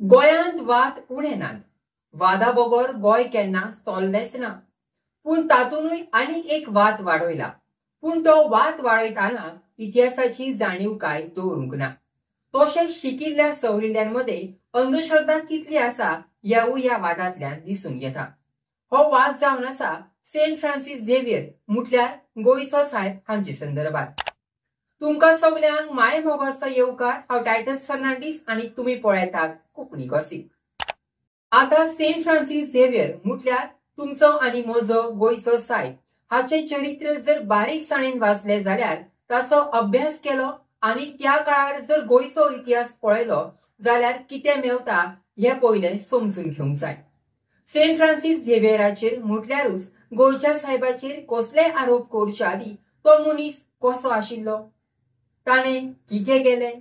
गोंयांत वाद उणे नात. वादा बगर गोंय केन्ना चल्लेंच ना. पूण तातूंतय आनी एक वाद वाडयला. पूण तो वाद वाडयतना इतिहासाची जाणीव काय दवरूंक ना. तशेंच शिकिल्ल्या सवरिल्ल्यांमध्ये अंधश्रद्धा कितली आसा हेवूय ह्या वादांतल्यान दिसून येता. हो वाद जावन आसा सेंट फ्रांसीस झेवियर म्हटल्यार गोंयचो साहेब हांचे संदर्भात. तुमकां सगल्यांक माय मोगाचो येवकार. हांव टायटस फर्नांडीस आनी तुमी पळयतात कोंकणी गॉसिप. आता सेंट फ्रांसीस झेवियर म्हटल्यार तुमचो आनी म्हजो गोंयचो साहेब हाचे चरित्र जर बारीकसाणेन वाचले जाल्यार ताचो अभ्यास केलो आनी त्या काळार जर गोंयचो इतिहास पळयलो जाल्यार कितें मेवता हे पयले समजून घेवंक जाय. सेंट फ्रांसीस झेवियराचेर म्हटल्यारूच गोंयच्या साहेबाचेर कसले आरोप करचे आदी तो मनीस कसो आशिल्लो, ताणें कितें केलें,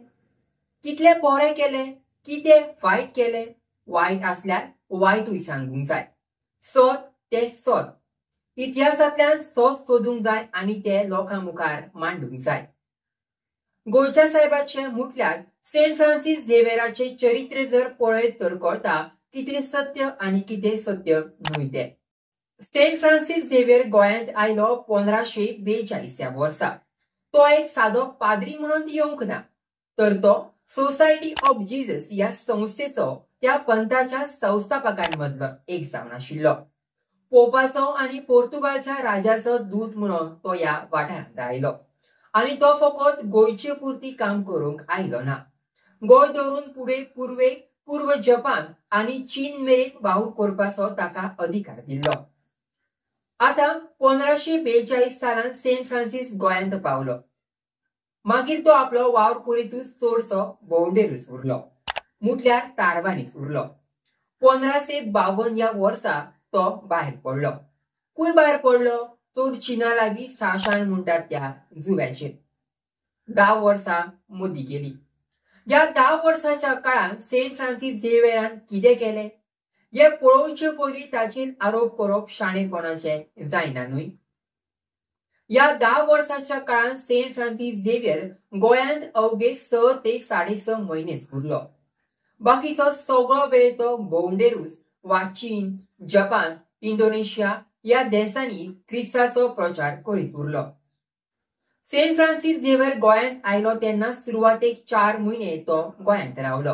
कितले बरें केलें, कितें वायट केलें. वायट आसल्यार वायटूय सांगूंक जाय. सत ते सत. इतिहासांतल्यान सत सोदूंक जाय आनी ते लोकां मुखार मांडूंक जाय. गोंयच्या साहेबाचे म्हटल्यार सेंट फ्रांसीस झेवियराचे चरित्र जर पळयत तर कळटा कितें सत्य आनी कितें सत्य न्हय तें. सेंट फ्रांसीस झेवियर गोंयांत आयलो 1542 वर्सा. तो एक सादो पाद्री म्हणून येवंक ना, तर तो सोसायटी ऑफ जीजस ह्या संस्थेचो त्या पंथाच्या संस्थापकांमदलो एक जावन आशिल्लो. पोपाचो आनी पोर्तुगालच्या राजाचो दूत म्हणून तो ह्या वाठारांत आयलो आनी तो फकत गोंयचे पुरती काम करूंक आयलो ना. गोंय धरून पुढे पूर्वेक पूर्व जपान आनी चीन मेरेन वावूर करपाचो ताका अधिकार दिल्लो. आता 1542 सालान सेंट फ्रांसीस गोंयांत पावलो. मागीर तो आपलो वावर करीतूच चडसो बोंवडेरूच उरलो, म्हटल्यार तारवानीच उरलो. 1552 ह्या वर्सा तो भायर पडलो. खूंय भायर पडलो तर चीना लागीं साशाण म्हणटात त्या जुव्याचेर. 10 वर्सां मदीं गेली. ह्या 10 वर्साच्या काळान सेंट फ्रांसीस झेवियरान कितें केलें हे पळोवचे पयलीं ताचेर आरोप करप शाणेपणाचें जायना न्हय. ह्या 10 वर्साच्या काळान सेंट फ्रांसीस झेवियर गोंयांत अवघे 6 ते 6.5 म्हयनेच उरलो. बाकीचो सगळो वेळ तो भोंवडेरूच वा चीन, जपान, इंडोनेशिया ह्या देशांनी क्रिस्ताचो प्रचार करीत उरलो. सेंट फ्रांसीस झेवियर गोंयांत आयलो तेन्ना सुरवातेक 4 म्हयने तो गोंयांत रावलो.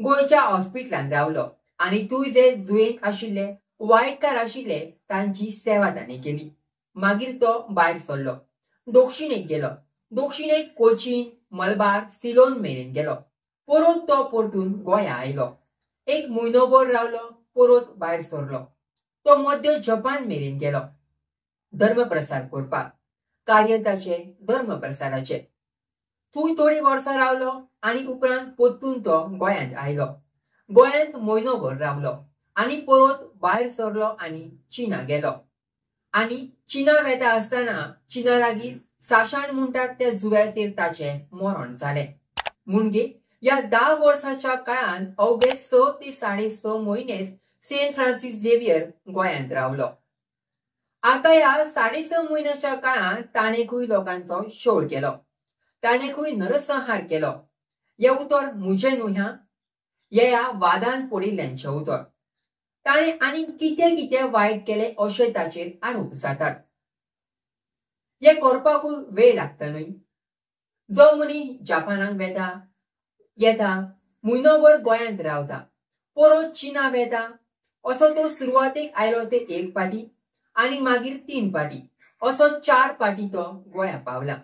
गोंयच्या हॉस्पिटलांत रावलो आनी थंय जे दुयेंत आशिल्ले, वायटकार आशिल्ले तांची सेवा ताणें केली. मागीर तो भायर सरलो, दक्षिणेक गेलो. दक्षिणेक कोचीन, मलबार, सिलोन मेरेन गेलो. परत तो परतून गोंया आयलो. 1 म्हयनोभर रावलो, परत भायर सरलो. तो मध्य जपान मेरेन गेलो धर्मप्रसार करपाक, कार्य ताचें धर्मप्रसाराचें. थंय थोडी वर्सां रावलो आनी उपरांत परतून तो गोंयांत आयलो. गोंयांत म्हयनोभर रावलो आनी परत भायर सरलो आनी चीना गेलो. आनी चीना वेता आसतना चीना लागीं साशाण म्हणटात त्या जुव्याचेर ताचें मरण जालें. म्हणजे ह्या 10 वर्साच्या काळान अवघे 6 ते 6.5 म्हयनेच सेंट फ्रांसीस झेवियर गोंयांत रावलो. आता ह्या 6.5 म्हयन्याच्या काळान ताणें खंय लोकांचो छळ केलो, ताणें खंय नरसंहार केलो. हे उतर म्हजें न्हय हां, हे ह्या वादान पडिल्ल्यांचें उतर. ताणें आनी कितें कितें वायट केलें अशें ताचेर आरोप जातात. हे करपाकूय वेळ लागता न्हय. जो मनीस जपानाक येता, म्हयनोभर गोंयांत रावता, परत चीना वेता, असो तो सुरवातेक आयलो ते 1 पाटी आनी मागीर 3 पाटी, असो 4 पाटी तो गोंया पावला.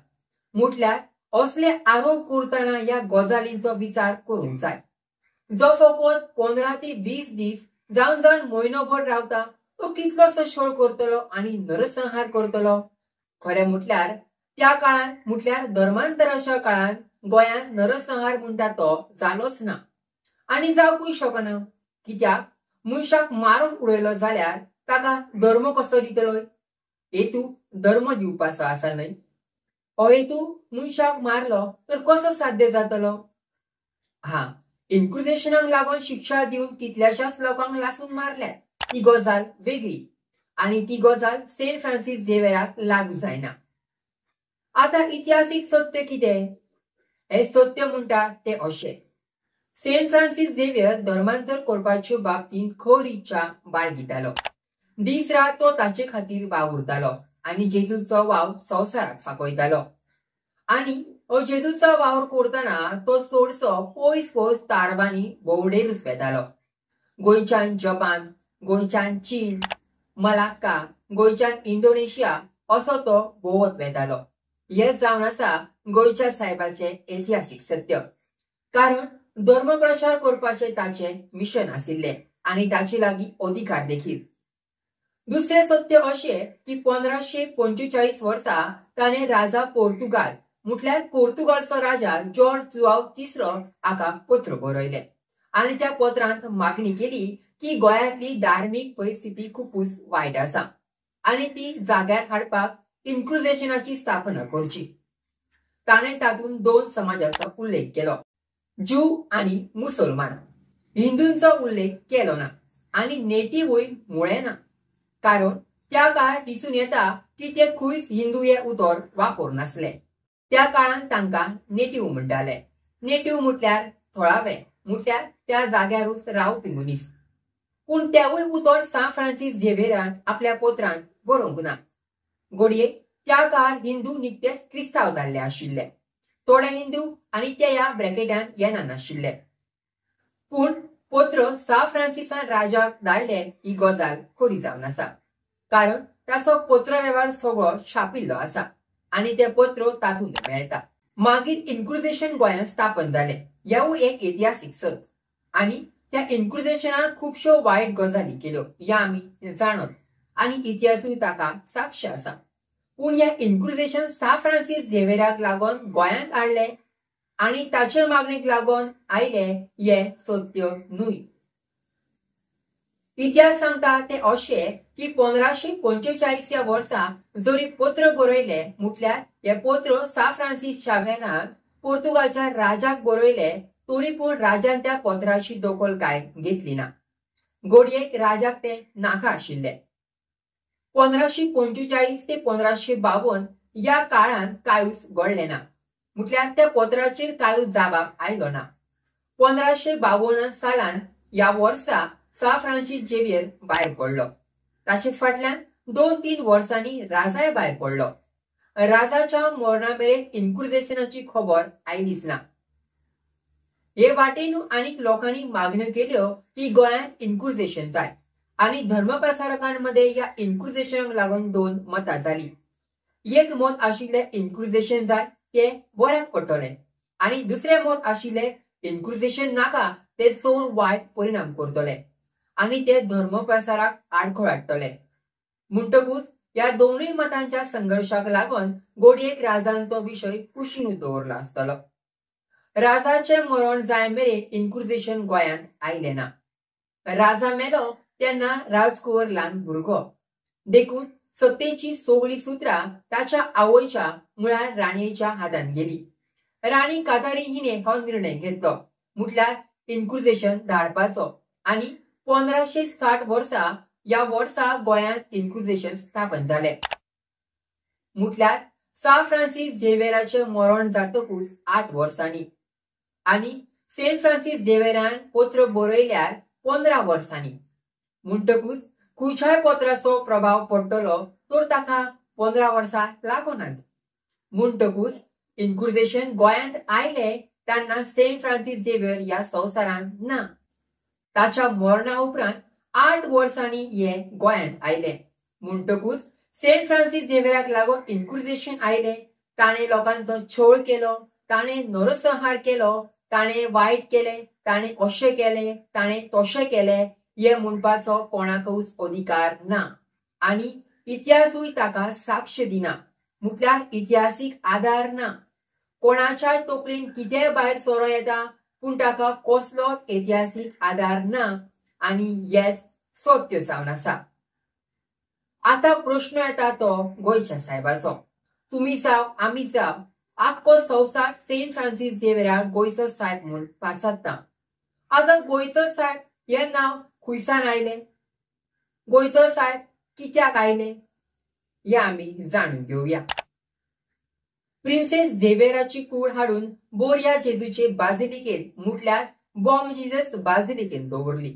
म्हटल्यार असले आरोप करतना ह्या गजालींचो विचार करूंक जाय. जो फकत 15 ते 20 दीस जावन म्हयनोभर रावता तो कितलोसो छळ करतलो आनी नरसंहार करतलो. खरें म्हटल्यार त्या काळान म्हटल्यार धर्मांतराच्या काळान गोंयांत नरसंहार म्हणटा तो जालोच ना आनी जावंकूय शकना. कित्याक मनशाक मारून उडयलो जाल्यार ताका धर्म कसो दितलो. हेतू धर्म दिवपाचो आसा न्हय. हो हेतू मनशाक मारलो तर कसो साध्य जातलो. हां, इन्क्विजिशनाक लागून शिक्षा दिवन कितल्याशाच लोकांक लासून मारल्यात, ती गजाल वेगळी आनी ती गजाल सेंट फ्रांसीस झेवियराक लागू जायना. आता इतिहासीक सत्य कितें? हे सत्य म्हणटा ते अशें. सेंट फ्रांसिस झेवियर धर्मांतर करपाचे बाबतींत खर इच्छा बाळगितालो। दीस रात तो ताचे खातीर वावुरतालो आनी जेजूचो वाव संवसाराक फाकयतालो। आनी जेजूचो वावर करतना तो चडसो पयस पयस तारबांनी भोंवडेरूच वेतालो। गोंयच्यान जपान, गोंयच्यान चीन, मलाक्का, गोंयच्यान इंडोनेशिया असो तो भोंवत वेतालो। हे जावन आसा गोंयच्या साहेबाचे ऐतिहासीक सत्य। कारण धर्मप्रचार करपाचे ताचे मिशन आशिल्ले आनी ताचे लागीं अधिकार देखील। दुसरे सत्य अशें की 1545 वर्सा ताणें राजा पोर्तुगाल म्हटल्यार पोर्तुगालचो राजा जॉर्ज जुआव तिसरो हाका पत्र बरयलें आनी त्या पत्रांत मागणी केली की गोंयांतली धार्मीक परिस्थिती खूबच वायट आसा आनी ती जाग्यार हाडपाक इन्क्लुजेशनाची स्थापना करची। ताणें तातूंत दोन समाजाचो उल्लेख केलो, ज्यू आनी मुसलमान। हिंदूंचो उल्लेख केलो ना आनी नेटिव्हय मुळें ना, कारण त्या काळार दिसून येता की ते खंयच हिंदू हे उतर वापरनासले। त्या काळान तांकां नेटिव्ह म्हणटाले। नेटिव्ह म्हटल्यार थळावे, म्हटल्यार त्या जाग्यारूच रावपी मनीस। पूण तेवूय उतर सान फ्रांसिस झेवियरान आपल्या पत्रांत बरोवंक ना। घडये त्या काळार हिंदू निकतेच क्रिस्तांव जाल्ले आशिल्ले। थोडे हिंदू आनी ते ह्या ब्रॅकेटान येना नाशिल्ले। पूण पत्र सान फ्रांसिसान राजाक धाडले ही गजाल खरी जावन आसा, कारण ताचो पत्र वेव्हार सगळो छापिल्लो आसा आनी ते पत्र तातूंत मेळटा। मागीर इन्क्लुजेशन गोंयांत स्थापन जालें, हेवूय एक ऐतिहासीक सत। आनी त्या इन्क्लुजेशनान खुबश्यो वायट गजाली केल्यो हे आमी जाणत आनी इतिहासूय ताका साक्ष आसा। पूण ह्या इन्क्लुजेशन सान फ्रांसिस झेवियराक लागून गोंयांत हाडले आनी ताचे मागणेक लागून आयले हे सत्य न्हय। इतिहास सांगता ते अशें की 1545 या वर्सा जरी पत्र बरयले म्हटल्यार हे पत्र सान फ्रांसिस झेवियरान पोर्तुगालच्या राजाक बरयले, तरी पूण राजान त्या पत्राची दखल काय घेतली ना। घडयेक राजाक ते नाका आशिल्ले। 1545 ते 1552 या काळान कांयच घडले ना, म्हटल्यार त्या पत्राचेर कांयच जाबाब आयलो ना। 1552 सालान या वर्सा सान फ्रांसिस झेवियर भायर पडलो। ताचे फाटल्यान 2-3 वर्सांनी राजाय भायर पडलो। राजाच्या मरणा मेरेन इन्क्लुजेशनाची खबर आयलीच ना। हे वाटेन आनीक लोकांनी मागण्यो केल्यो की गोंयांत इन्क्लुजेशन जाय आनी धर्मप्रचारकांमध्ये या इन्क्लुजेशनाक लागून दोन मतां जाली। एक मत आशिल्ले इन्क्लुजेशन जाय ते बऱ्याक पडटले आनी दुसरे मत आशिल्ले इन्क्लुजेशन नाका ते चड वायट परिणाम करतले आनी ते धर्मप्रचाराक आडखळ हाडटले। म्हणटकूच या दोनूय मतांच्या संघर्षाक लागून घडयेक राजान तो विशय कुशीनूच दवरलो आसतलो। राजाचे मरण जाय मेरेन इन्क्लुजेशन गोंयांत आयले ना। राजा मेलो तेन्ना राजकुंवर ल्हान भुरगो। देखून सत्तेची सगळी सुत्रां ताच्या आवयच्या म्हळ्यार राणयेच्या हातान गेली। राणी कातारीन हिने हो निर्णय घेतलो, म्हटल्यार इन्क्लुजेशन धाडपाचो आनी 1560 वर्सा या वर्सा गोंयांत इन्क्लुजेशन स्थापन जालें। म्हटल्यार सान फ्रांसिस झेवियराचे मरण जातकूच 8 वर्सांनी आनी सेंट फ्रांसिस झेवियरान पत्र बरयल्यार 15 वर्सांनी। म्हणटकूच खंयच्याय पत्राचो प्रभाव पडटलो तर ताका 15 वर्सां लागोनात। म्हणटकूच इन्क्लुजेशन गोंयांत आयले तेन्ना सेंट फ्रांसिस झेवियर ह्या संवसारान ना। ताच्या मरणा उपरांत 8 वर्सांनी हे गोंयांत आयले। म्हणटकूच सेंट फ्रांसिस झेवियराक लागून इन्क्लुजेशन आयले। ताणें लोकांचो छळ केलो, ताणें नरसंहार केलो, ताणें वायट केलें, ताणें अशें केलें, ताणें तशें केलें हे म्हणपाचो कोणाकूच अधिकार ना आनी इतिहासूय ताका साक्ष दिना, म्हटल्यार इतिहासीक आधार ना। कोणाच्याय तकलेन कितेंय भायर सोरो येता पूण ताका कसलोच इतिहासीक आधार ना आनी हेच सत्य जावन आसा। आता प्रश्न येता तो गोंयच्या साहेबाचो, तुमी जाव आमी जाव आख्खो संवसार सेंट फ्रांसिस झेवियराक गोंयचो साहेब म्हूण पाचत्ता। आता गोंयचो साहेब हे नांव खंयसान आयलें? गोंयचो साहेब कित्याक आयलें हे आमी जाणून घेवया। प्रिन्सेस झेवियराची कूड हाडून बोरया जेजूचे बाजिलिकेंत म्हटल्यार बॉम्ब जिजस बाजिलिकेन दवरली।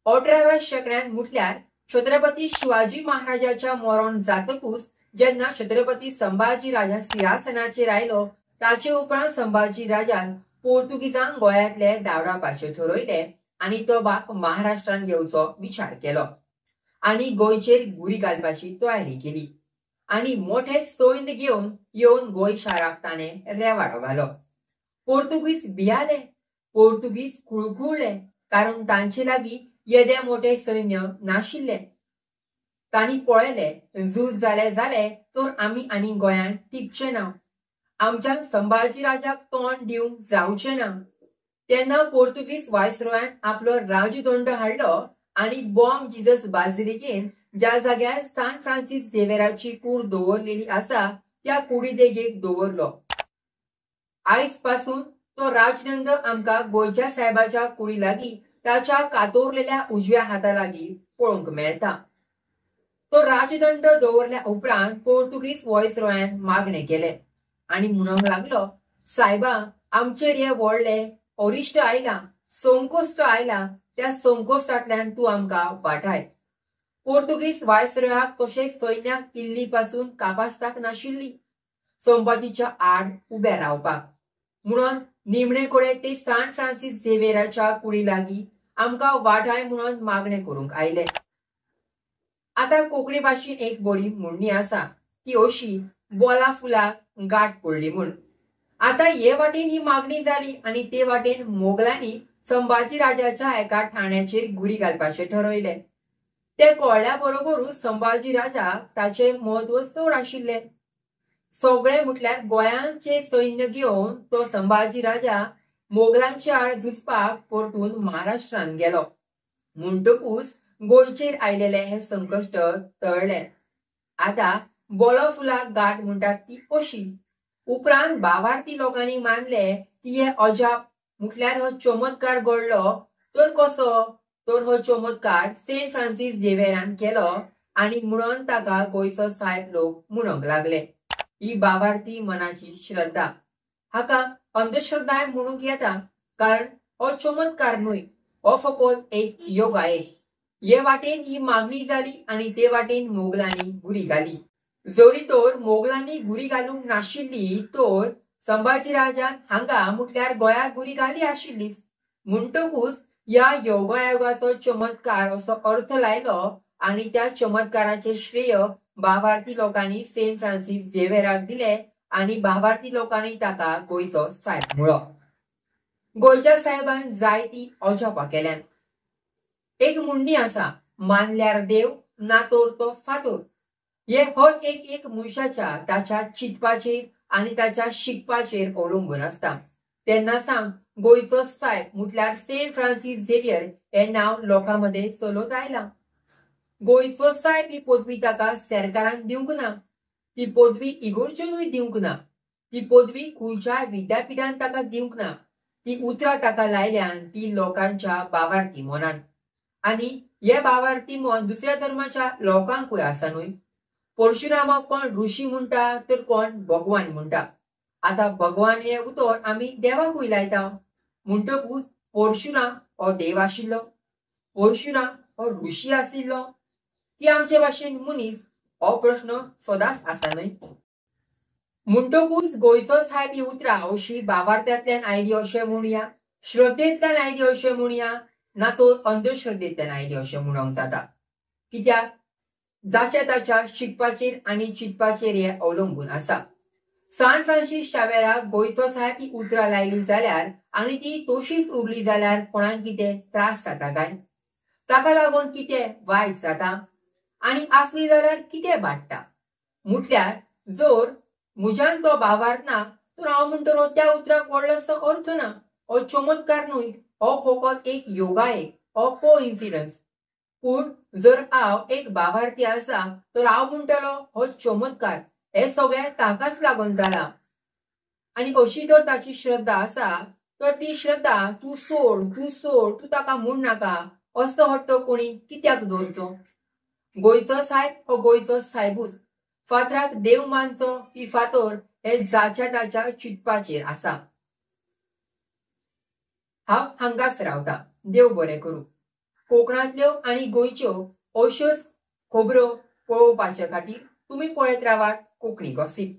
18व्या शेंकड्यात म्हटल्यार छत्रपती शिवाजी महाराजाच्या मरण जातकूच जेन्ना छत्रपती संभाजी राजा सिंहासनाचेर आयलो ताचे उपरांत संभाजी राजान पोर्तुगीजांक गोंयांतले धांवडावपाचे ठरयले आनी तो भाग महाराष्ट्रान घेवचो विचार केलो आनी गोंयचेर गुरी घालपाची तयारी केली आनी मोठे सैन्य घेवन येवन गोंय शाराक ताणें रेवाडो घालो। पोर्तुगीज भियाले, पोर्तुगीज कुळकुळले, कारण तांचे लागीं येदे मोठे सैन्य नाशिल्ले। तांणी पळयले झूज जाले तर आमी आनी गोंयांत टिकचे ना, आमच्यान संभाजी राजाक तोंड दिवंक जावचें ना। तेन्ना पोर्तुगीज वायसरॉयान आपलो राजदंड हाडलो आनी बॉम्ब जिजस बाजिलिकेन ज्या जाग्यार सान फ्रांसीस झेवियराची कूड दवरलेली आसा त्या कुडी देगेक दवरलो। आयज पासून तो राजदंड आमकां गोंयच्या साहेबाच्या कुडी लागीं ताच्या कातोरलेल्या उजव्या हाता लागीं पळोवंक मेळटा। तो राजदंड दवरल्या उपरांत पोर्तुगीज व्हायसरॉयान मागणें केलें आनी म्हणूंक लागलो, सायबा, आमचेर हे व्हडले अरिश्ट आयला, संकोश्ट आयला, त्या संकोश्टांतल्यान तूं आमकां वाटाय। पोर्तुगीज व्हायसरॉयाक तशेंच सैन्याक किल्ली पासून कापासताक नाशिल्ली संपत्तीच्या आड उबे रावपाक, म्हणून निमणे कडेन ते सान फ्रांसीस झेवियराच्या कुडी लागीं आमकां वाटाय म्हणून मागणें करूंक आयले। आतां कोंकणी भाशेन एक बरी म्हणणी आसा ती अशी, बोला फुलाक गाठ पडली म्हूण। आता हे वाटेन ही मागणी जाली आनी ते वाटेन मोगलांनी संभाजी राजाच्या एका ठाण्याचेर गुरी घालपाचे ठरयले। ते कळ्ळ्या बरोबरूच संभाजी राजाक ताचे म्हत्व चड आशिल्ले। सगळे म्हटल्यार गोंयांचे सैन्य घेवन तो संभाजी राजा मोगलांचे आड झुजपाक परतून महाराष्ट्रान गेलो। म्हणटकूच गोंयचेर आयलेले हे संकश्ट टळले। आता बोलो फुलाक गाठ म्हणटात ती अशी। उपरांत भावार्थी लोकांनी मानले की हे अजाप म्हटल्यार हो चमत्कार घडलो तर कसो, तर हो चमत्कार सेंट फ्रांसीस झेवियरान केलो आनी म्हणून ताका गोंयचो साहेब लोक म्हणूंक लागले। ही भावार्थी मनाची श्रद्धा। हाका अंधश्रद्धा म्हणूंक येता, कारण हो चमत्कार न्हय, हो फकत एक योगायोग। हे वाटेन ही मागणी जाली आनी ते वाटेन मोगलांनी गुरी घाली। जरी तर मोगलांनी गुरी घालूंक नाशिल्ली तर संभाजी राजान हांगा म्हटल्यार गोंयाक गुरी घाली आशिल्लीच। म्हणटकूच ह्या योगायोगाचो चमत्कार असो अर्थ लायलो आनी त्या चमत्काराचे श्रेय भावार्थी लोकांनी सेंट फ्रांसीस झेवियराक दिले आनी भावार्थी लोकांनी ताका गोंयचो साहेब म्हळो। गोंयच्या साहेबान जायती अजापां केल्यान। एक म्हणणी आसा, मानल्यार देव ना तर तो फातर। हे हर एक मनशाच्या ताच्या चिंतपाचेर आनी ताच्या शिकपाचेर अवलंबून आसता। तेन्ना सांग गोंयचो साहेब म्हटल्यार सेंट फ्रांसीस झेवियर हे नांव लोकां मदें चलत आयलां। गोंयचो साहेब ही पदवी ताका सरकारान दिवंक ना, ती पदवी इगर्जेनूय दिवंक ना, ती पदवी खंयच्याय विद्यापिठान ताका दिवंक ना। ती उतरां ताका लायल्यान ती लोकांच्या भावार्थी मनांत। आनी हे भावार्थी मन दुसऱ्या धर्माच्या लोकांकूय आसा न्हय। परशुरामाक कोण ऋषी म्हणटा तर कोण भगवान म्हणटा। आता भगवान हे उतर आमी देवाकूय लायता। म्हणटकूच परशुराम हो देव आशिल्लो, परशुराम हो ऋषी आशिल्लो की आमचे भाशेन मनीस, हो प्रश्न सदांच आसा न्हय। म्हणटकूच गोंयचो साहेब ही उतरां अशी भावार्थ्यांतल्यान आयली अशें म्हणुया, श्रद्धेंतल्यान आयली अशें म्हणुया, ना तर अंधश्रद्धेंतल्यान आयली अशें म्हणूंक जाता। कित्याक जाच्या ताच्या शिकपाचेर आनी चिंतपाचेर हे अवलंबून आसा। सान फ्रांसीस शावेराक गोंयचो साहेब ही उतरां लायली जाल्यार आनी ती तशीच उरली जाल्यार कोणाक कितें त्रास जाता काय? ताका लागून कितें वायट जाता? आनी आसली जाल्यार कितें बाडटा? म्हटल्यार जर म्हज्यान तो भावार्थ ना तर हांव म्हणटलो त्या उतराक व्हडलोसो अर्थ ना, हो चमत्कार न्हय, हो फकत एक योगायोग, हो कोइन्सिडन्स। पूण जर हांव एक भावार्थी आसा तर हांव म्हणटलो हो चमत्कार हे सगळें ताकाच लागून जाला। आनी अशी जर ताची श्रद्धा आसा तर ती श्रद्धा तूं सोड, तूं ताका म्हूण नाका असो हट्ट कोणी कित्याक दवरचो? गोंयचो साहेब हो गोंयचो साहेबूच। फातराक देव मानचो की फातर हे जाच्या ताच्या चिंतपाचेर आसा। हांव हांगाच रावता. देव बरें करूं. कोकणांतल्यो आनी गोंयच्यो अश्योच खबरो पळोवपाचे खातीर तुमी पळयत रावात कोंकणी गॉसिप.